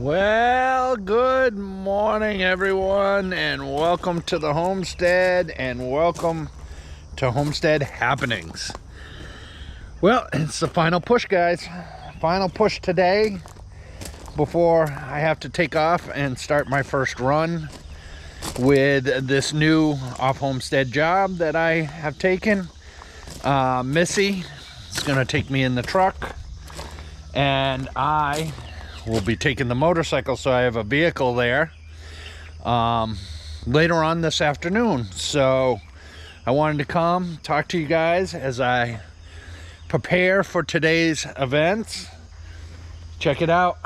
Well, good morning, everyone, and welcome to the homestead, and welcome to Homestead Happenings. Well, it's the final push, guys. Final push today before I have to take off and start my first run with this new off-homestead job that I have taken. Missy is going to take me in the truck, and I will be taking the motorcycle, so I have a vehicle there later on this afternoon. So I wanted to come talk to you guys as I prepare for today's events. Check it out.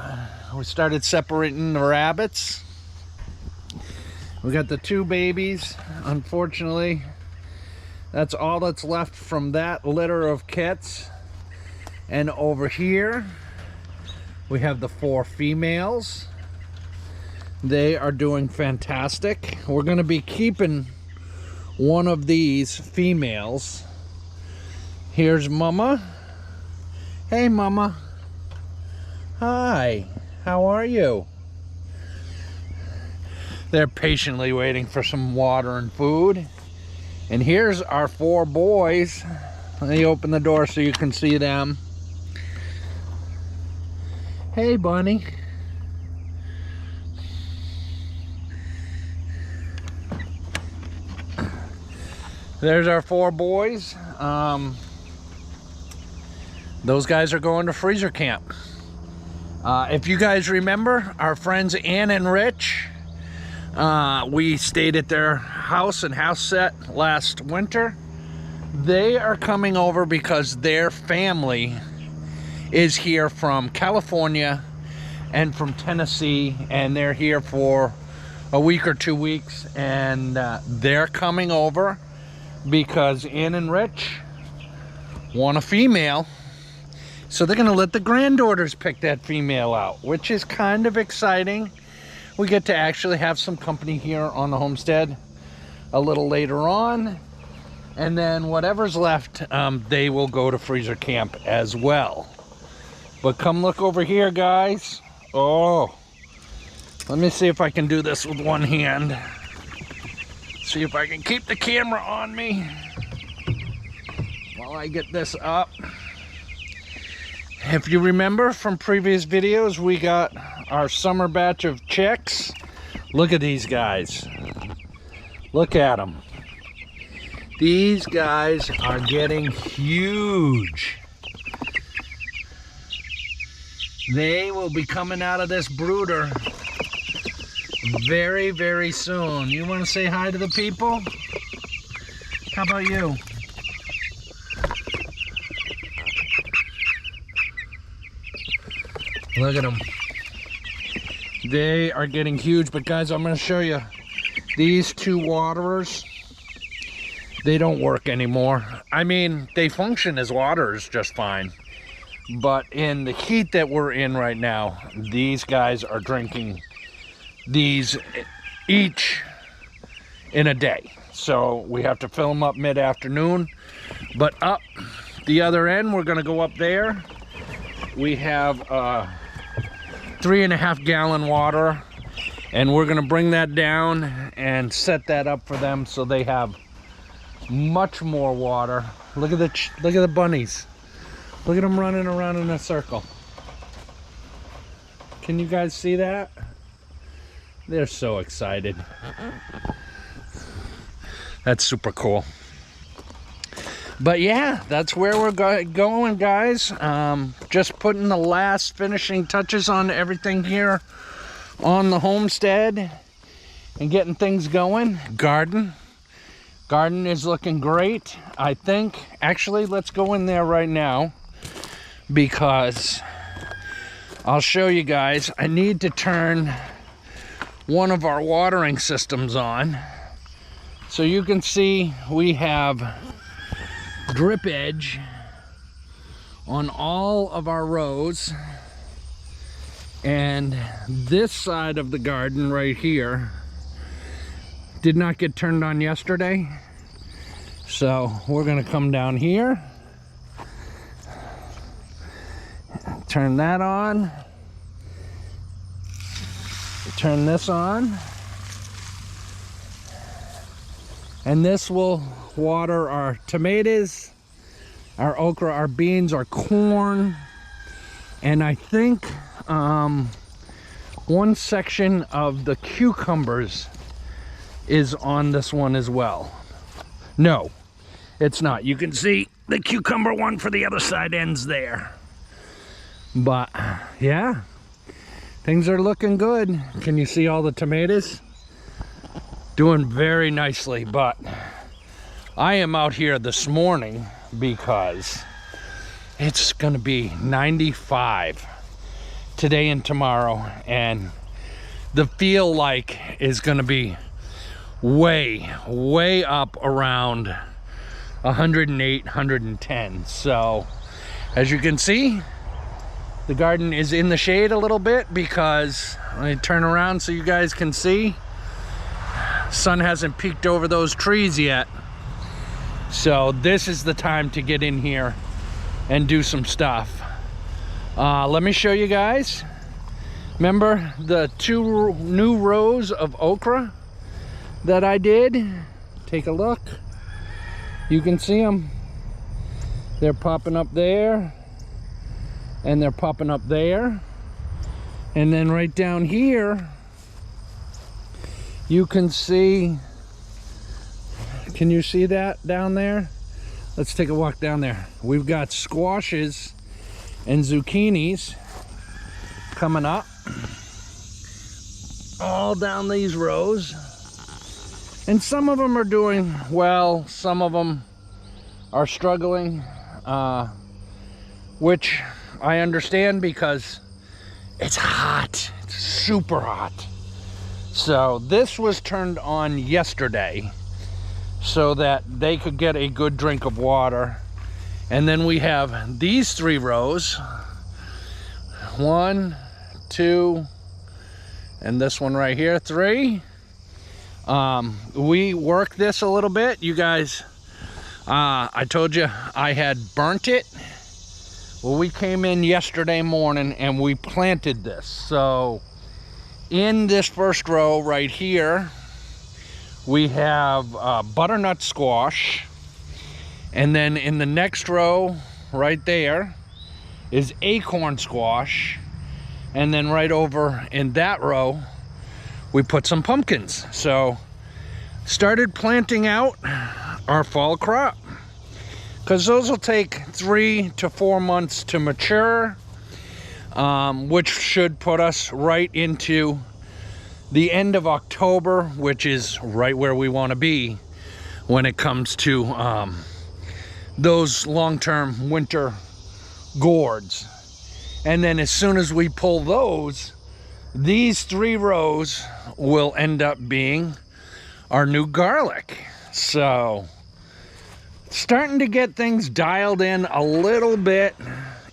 We started separating the rabbits. We got the two babies. Unfortunately, that's all that's left from that litter of kits. And over here we have the 4 females. They are doing fantastic. We're going to be keeping one of these females. Here's Mama. Hey, Mama. Hi. How are you? They're patiently waiting for some water and food. And here's our 4 boys. Let me open the door so you can see them. Hey, Bunny. There's our 4 boys. Those guys are going to freezer camp. If you guys remember, our friends Ann and Rich, we stayed at their house and house set last winter. They are coming over because their family is here from California and from Tennessee, and they're here for a week or 2 weeks, and they're coming over because Ann and Rich want a female, so they're gonna let the granddaughters pick that female out, which is kind of exciting. We get to actually have some company here on the homestead a little later on, and then whatever's left, they will go to freezer camp as well. But come look over here, guys. Oh, let me see if I can do this with one hand. See if I can keep the camera on me while I get this up. If you remember from previous videos, we got our summer batch of chicks. Look at these guys. Look at them. These guys are getting huge. They will be coming out of this brooder very, very soon. You want to say hi to the people? How about you? Look at them. They are getting huge, but guys, I'm going to show you. These 2 waterers, they don't work anymore. I mean, they function as waterers just fine. But in the heat that we're in right now, these guys are drinking these each in a day. So we have to fill them up mid-afternoon. But up the other end, we're gonna go up there. We have a 3.5 gallon water, and we're gonna bring that down and set that up for them so they have much more water. Look at the bunnies. Look at them running around in a circle. Can you guys see that? They're so excited. That's super cool. But yeah, that's where we're going, guys. Just putting the last finishing touches on everything here on the homestead and getting things going. Garden is looking great, I think. Actually, let's go in there right now, because I'll show you guys. I need to turn one of our watering systems on. So you can see we have drip edge on all of our rows, and this side of the garden right here did not get turned on yesterday. So we're gonna come down here, turn that on, Turn this on. And this will water our tomatoes, our okra, our beans, our corn. And I think one section of the cucumbers is on this one as well. No, it's not. You can see the cucumber one for the other side ends there. But yeah, things are looking good. Can you see all the tomatoes? Doing very nicely. But I am out here this morning because it's gonna be 95 today and tomorrow, and the feel like is gonna be way up around 108, 110. So as you can see, the garden is in the shade a little bit because, let me turn around so you guys can see, sun hasn't peeked over those trees yet. So this is the time to get in here and do some stuff. Let me show you guys. Remember the 2 new rows of okra that I did? Take a look. You can see them. They're popping up there, and they're popping up there. And then right down here, you can see, can you see that down there? Let's take a walk down there. We've got squashes and zucchinis coming up all down these rows. And some of them are doing well, some of them are struggling, which I understand because it's hot. It's super hot. So this was turned on yesterday so that they could get a good drink of water. And then we have these 3 rows. 1, 2, and this one right here, 3. We worked this a little bit. You guys, I told you I had burnt it. Well, we came in yesterday morning and we planted this. So in this first row right here, we have butternut squash. And then in the next row right there is acorn squash. And then right over in that row, we put some pumpkins. So started planting out our fall crop, because those will take 3 to 4 months to mature, which should put us right into the end of October, which is right where we want to be when it comes to those long-term winter gourds. And then as soon as we pull those, these 3 rows will end up being our new garlic. So starting to get things dialed in a little bit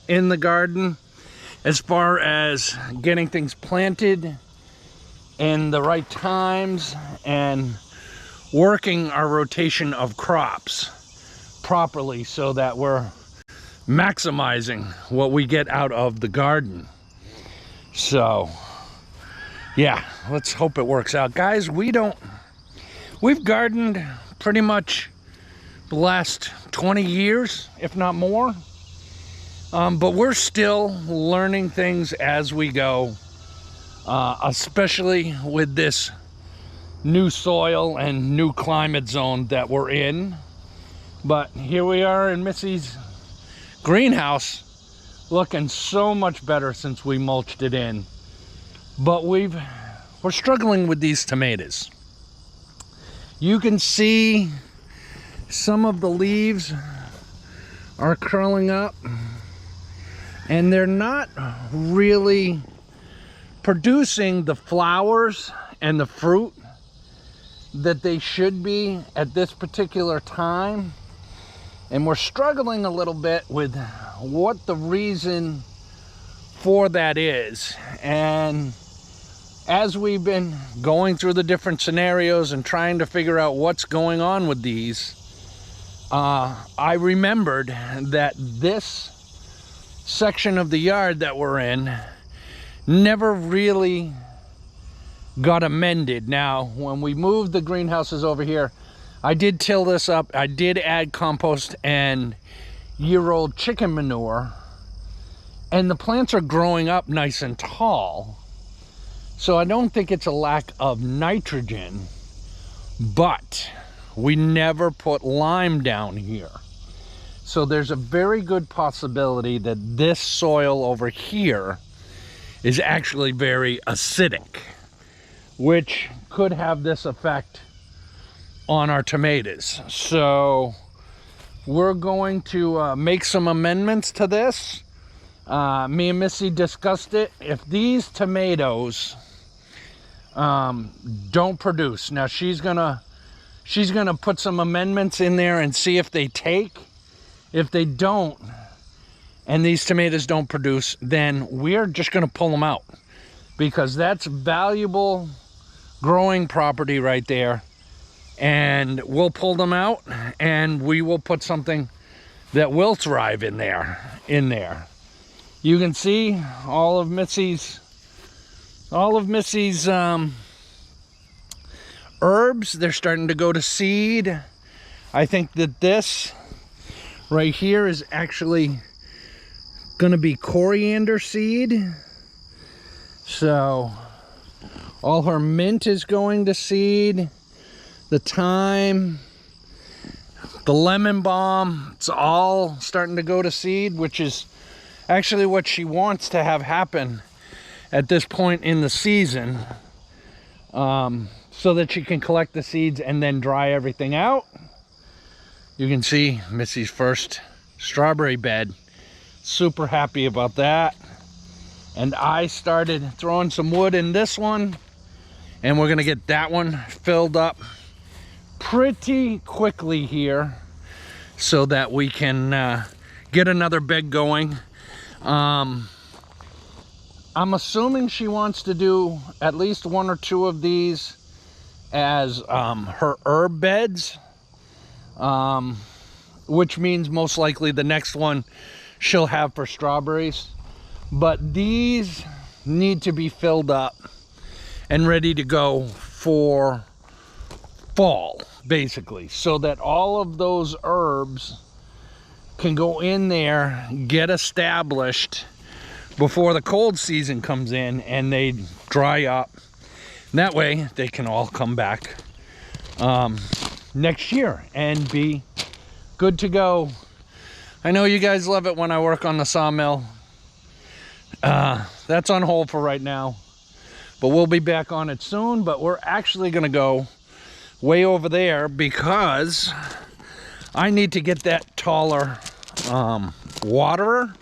in the garden as far as getting things planted in the right times and working our rotation of crops properly so that we're maximizing what we get out of the garden. So yeah, let's hope it works out. Guys, we've gardened pretty much the last 20 years, if not more. But we're still learning things as we go, especially with this new soil and new climate zone that we're in. But here we are in Missy's greenhouse, looking so much better since we mulched it in. But we're struggling with these tomatoes. You can see some of the leaves are curling up, and they're not really producing the flowers and the fruit that they should be at this particular time. And we're struggling a little bit with what the reason for that is. And as we've been going through the different scenarios and trying to figure out what's going on with these, I remembered that this section of the yard that we're in never really got amended. Now, when we moved the greenhouses over here, I did till this up. I did add compost and year-old chicken manure, and the plants are growing up nice and tall. So I don't think it's a lack of nitrogen, but we never put lime down here. So there's a very good possibility that this soil over here is actually very acidic, which could have this effect on our tomatoes. So we're going to make some amendments to this. Me and Missy discussed it. If these tomatoes don't produce, now she's gonna put some amendments in there and see if they take. If they don't, and these tomatoes don't produce, then we're just gonna pull them out, because that's valuable growing property right there. And we'll pull them out, and we will put something that will thrive in there. You can see all of Missy's herbs, they're starting to go to seed. I think that this right here is actually gonna be coriander seed. So all her mint is going to seed. The thyme, the lemon balm, it's all starting to go to seed, which is actually what she wants to have happen at this point in the season, so that she can collect the seeds and then dry everything out. You can see Missy's first strawberry bed. Super happy about that. And I started throwing some wood in this one, and we're gonna get that one filled up pretty quickly here so that we can get another bed going. I'm assuming she wants to do at least 1 or 2 of these as her herb beds, which means most likely the next one she'll have for strawberries. But these need to be filled up and ready to go for fall, basically, so that all of those herbs can go in there, get established before the cold season comes in, and they dry up. And that way they can all come back next year and be good to go. I know you guys love it when I work on the sawmill. That's on hold for right now, but we'll be back on it soon. But we're actually gonna go way over there because I need to get that taller waterer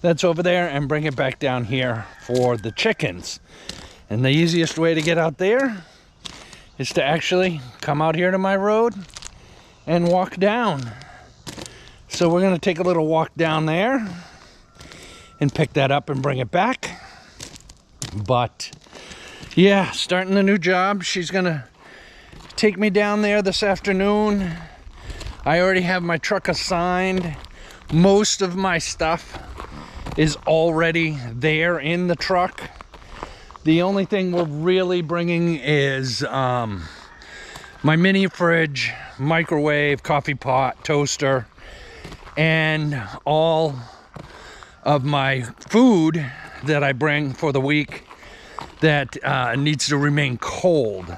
that's over there and bring it back down here for the chickens. And the easiest way to get out there is to actually come out here to my road and walk down. So we're gonna take a little walk down there and pick that up and bring it back. But yeah, starting the new job. She's gonna take me down there this afternoon. I already have my truck assigned. Most of my stuff is already there in the truck. The only thing we're really bringing is my mini fridge, microwave, coffee pot, toaster, and all of my food that I bring for the week that needs to remain cold.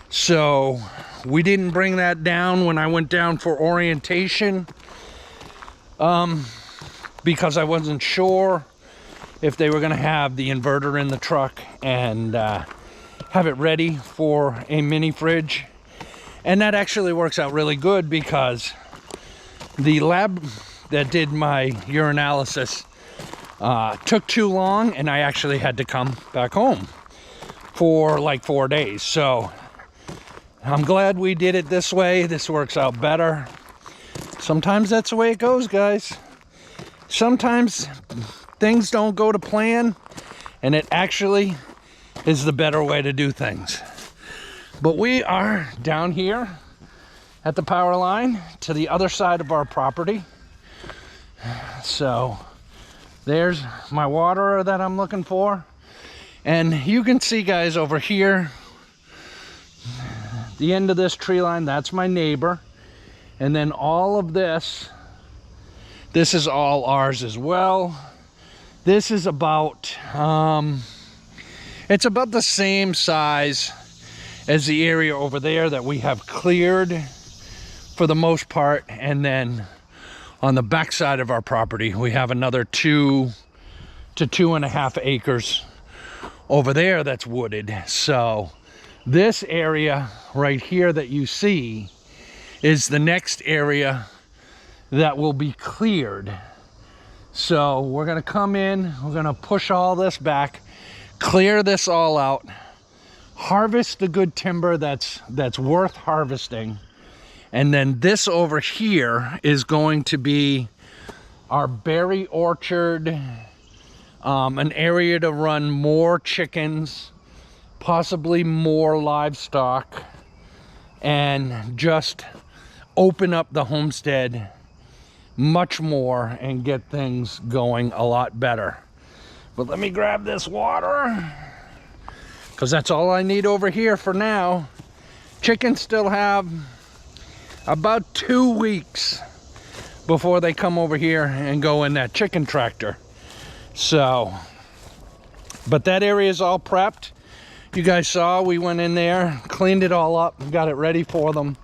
So we didn't bring that down when I went down for orientation, because I wasn't sure if they were gonna have the inverter in the truck and have it ready for a mini fridge. And that actually works out really good, because the lab that did my urinalysis took too long, and I actually had to come back home for like 4 days. So I'm glad we did it this way. This works out better. Sometimes that's the way it goes, guys. Sometimes things don't go to plan, and it actually is the better way to do things. But we are down here at the power line to the other side of our property. So there's my waterer that I'm looking for. And you can see, guys, over here, the end of this tree line, that's my neighbor. And then all of this is all ours as well. This is about, it's about the same size as the area over there that we have cleared for the most part. And then on the back side of our property, we have another 2 to 2.5 acres over there that's wooded. So this area right here that you see is the next area that will be cleared. So we're gonna come in, we're gonna push all this back, clear this all out, harvest the good timber that's worth harvesting. And then this over here is going to be our berry orchard, an area to run more chickens, possibly more livestock, and just open up the homestead much more and get things going a lot better. But let me grab this water, because that's all I need over here for now. Chickens still have about 2 weeks before they come over here and go in that chicken tractor. So, but that area is all prepped. You guys saw we went in there, cleaned it all up, got it ready for them.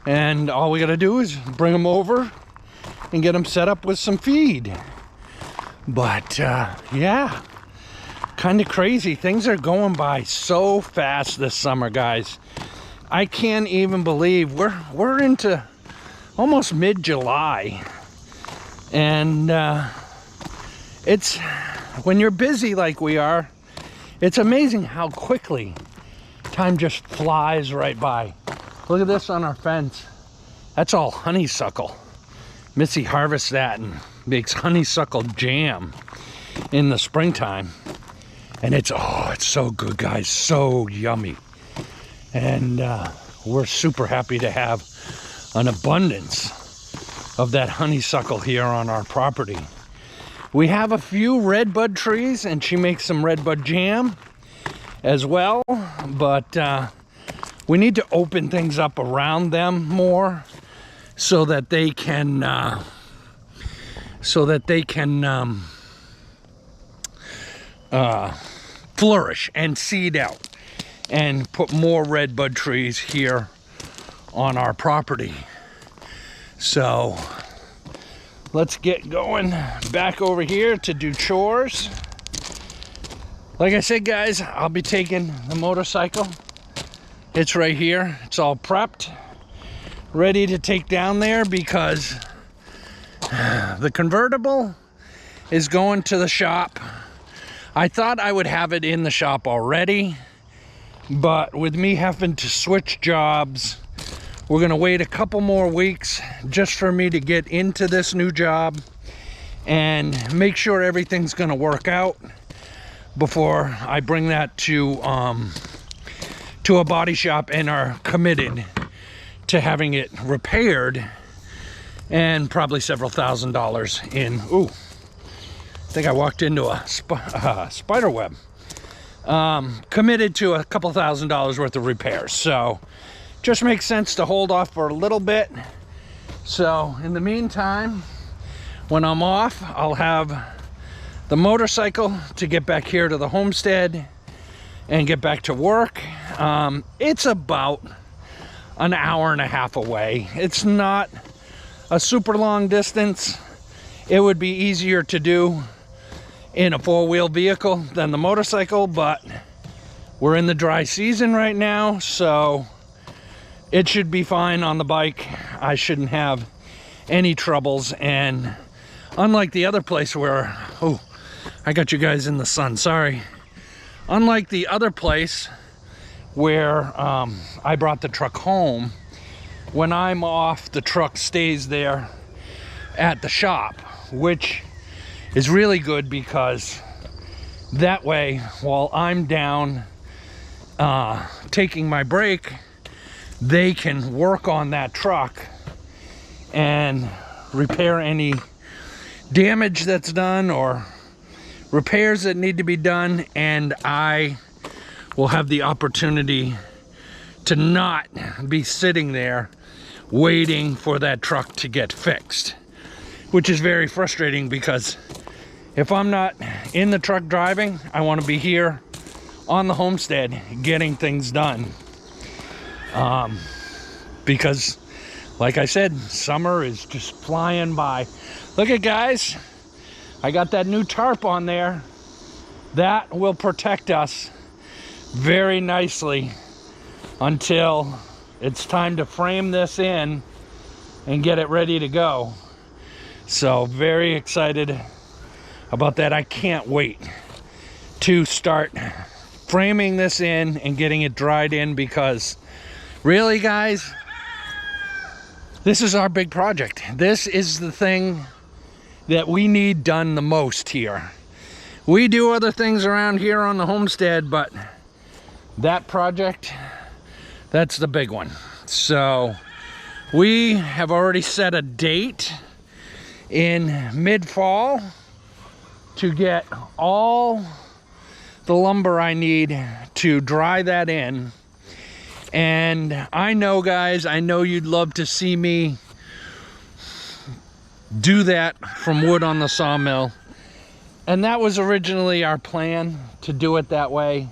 And all we gotta do is bring them over and get them set up with some feed. But yeah, kind of crazy. Things are going by so fast this summer, guys. I can't even believe we're into almost mid-July. And it's, when you're busy like we are, it's amazing how quickly time just flies right by. Look at this on our fence. That's all honeysuckle. Missy harvests that and makes honeysuckle jam in the springtime. And it's, oh, it's so good, guys, so yummy. And we're super happy to have an abundance of that honeysuckle here on our property. We have a few redbud trees, and she makes some redbud jam as well, but we need to open things up around them more so that they can flourish and seed out, and put more redbud trees here on our property. So let's get going back over here to do chores. Like I said, guys, I'll be taking the motorcycle. It's right here. It's all prepped, ready to take down there, because the convertible is going to the shop. I thought I would have it in the shop already, but with me having to switch jobs, we're gonna wait a couple more weeks just for me to get into this new job and make sure everything's gonna work out before I bring that to a body shop and are committed to having it repaired, and probably several $1,000s in. Ooh, I think I walked into a spider web. Committed to a couple $1,000s worth of repairs. So just makes sense to hold off for a little bit. So in the meantime, when I'm off, I'll have the motorcycle to get back here to the homestead and get back to work. It's about an hour and a half away. It's not a super long distance. It would be easier to do in a four-wheel vehicle than the motorcycle, but we're in the dry season right now, so it should be fine on the bike. I shouldn't have any troubles. And unlike the other place where, oh, I got you guys in the sun, sorry. Unlike the other place where I brought the truck home, when I'm off, the truck stays there at the shop, which is really good, because that way, while I'm down taking my break, they can work on that truck and repair any damage that's done, or repairs that need to be done, and I will have the opportunity to not be sitting there waiting for that truck to get fixed, which is very frustrating because if I'm not in the truck driving, I want to be here on the homestead getting things done. Because like I said, summer is just flying by. Look at, guys, I got that new tarp on there. That will protect us very nicely until it's time to frame this in and get it ready to go. So very excited about that. I can't wait to start framing this in and getting it dried in, because really, guys, this is our big project. This is the thing that we need done the most here. We do other things around here on the homestead, but that project, that's the big one. So we have already set a date in mid-fall to get all the lumber I need to dry that in. And I know, guys, I know you'd love to see me do that from wood on the sawmill. And that was originally our plan, to do it that way.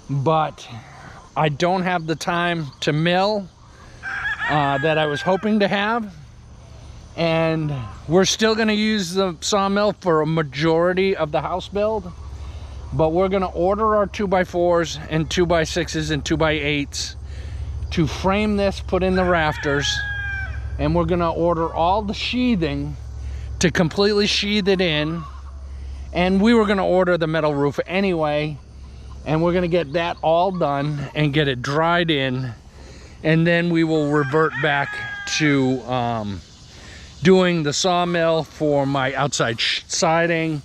But I don't have the time to mill that I was hoping to have. And we're still gonna use the sawmill for a majority of the house build. But we're gonna order our 2x4s and 2x6s and 2x8s to frame this, put in the rafters, and we're gonna order all the sheathing to completely sheathe it in. And we were gonna order the metal roof anyway, and we're gonna get that all done and get it dried in, and then we will revert back to doing the sawmill for my outside siding,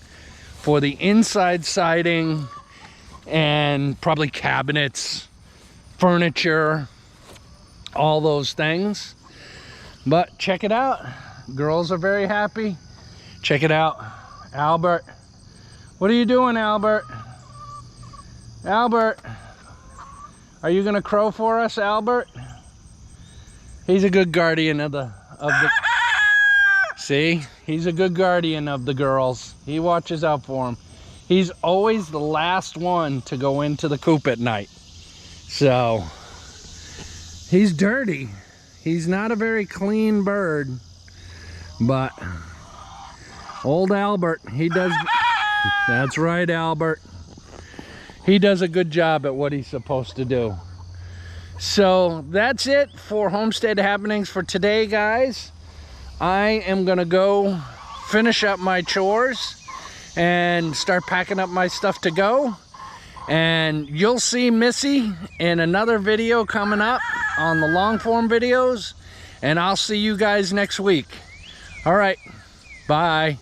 for the inside siding, and probably cabinets, furniture, all those things. But check it out. Girls are very happy. Check it out. Albert. What are you doing, Albert? Albert. Are you gonna crow for us, Albert? He's a good guardian of the See, he's a good guardian of the girls. He watches out for them. He's always the last one to go into the coop at night. So, he's dirty. He's not a very clean bird. But, old Albert, he does... That's right, Albert. He does a good job at what he's supposed to do. So, that's it for Homestead Happenings for today, guys. I am gonna go finish up my chores and start packing up my stuff to go. And you'll see Missy in another video coming up on the long form videos. And I'll see you guys next week. All right, bye.